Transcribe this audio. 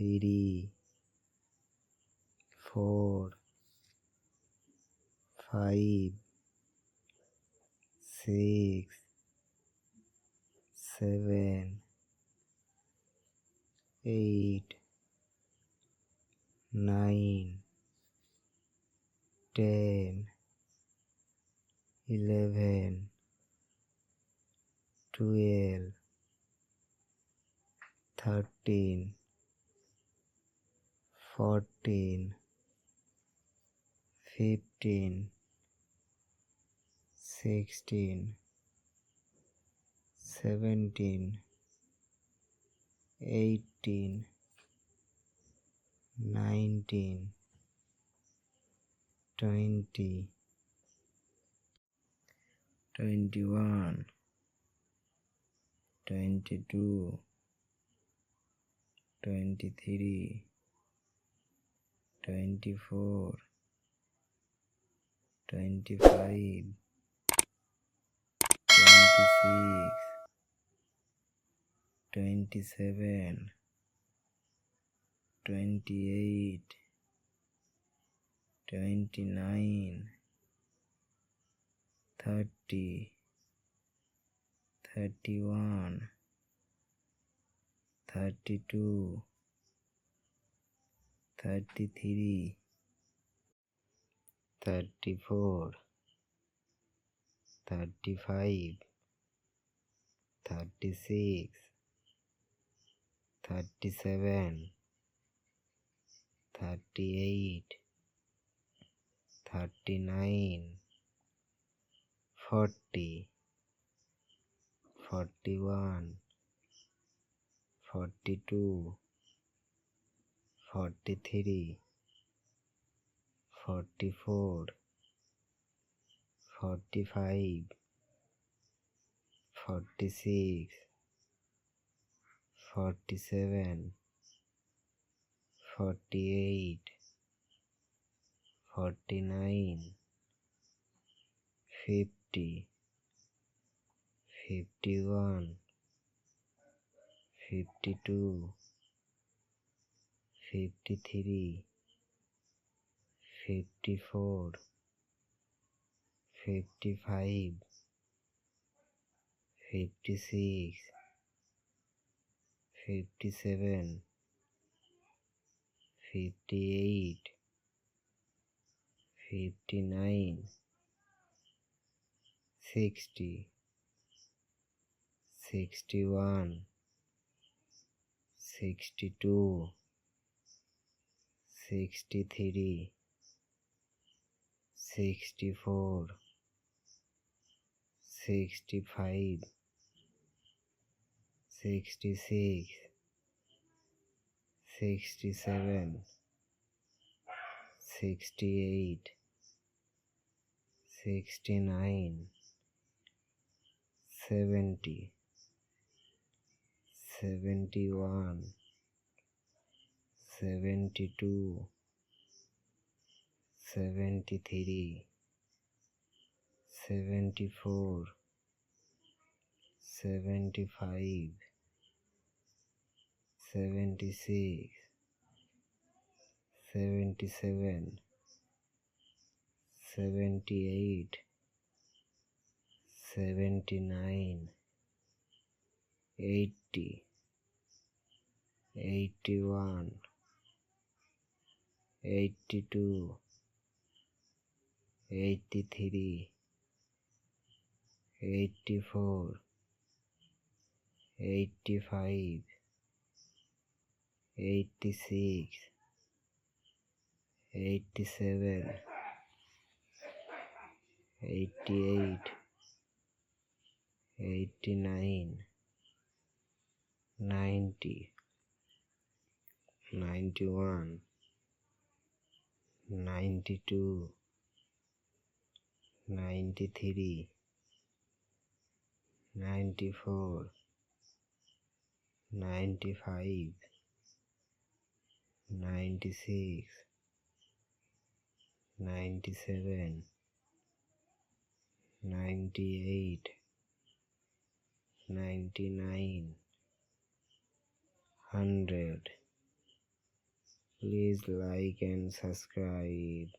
3, 4, 5, 6, 7, 8, 9, 10, 11, 12, 13, 14, 15, 16, 17, 18, 19, 20, 21, 22, 23, 24, 25, 26, 27, 28, 29, 30, 31, 32, 33, 34, 35, 36, 37, 38, 39, 40, 41, 42, 43, 44, 45, 46, 47, 48, 49, 50, 51, 52, 53, 54, 55, 56, 57, 58, 59, 60, 61, 62, 63, 64, 65, 66, 67, 68, 69, 70, 71, 72, 73, 74, 75, 76, 77, 78, 79, 80, 81, 82, 83, 84, 85, 86, 87, 88, 89, 90, 91, 92, 93, 94, 95, 96, 97, 98, 99, 100, Please like and subscribe.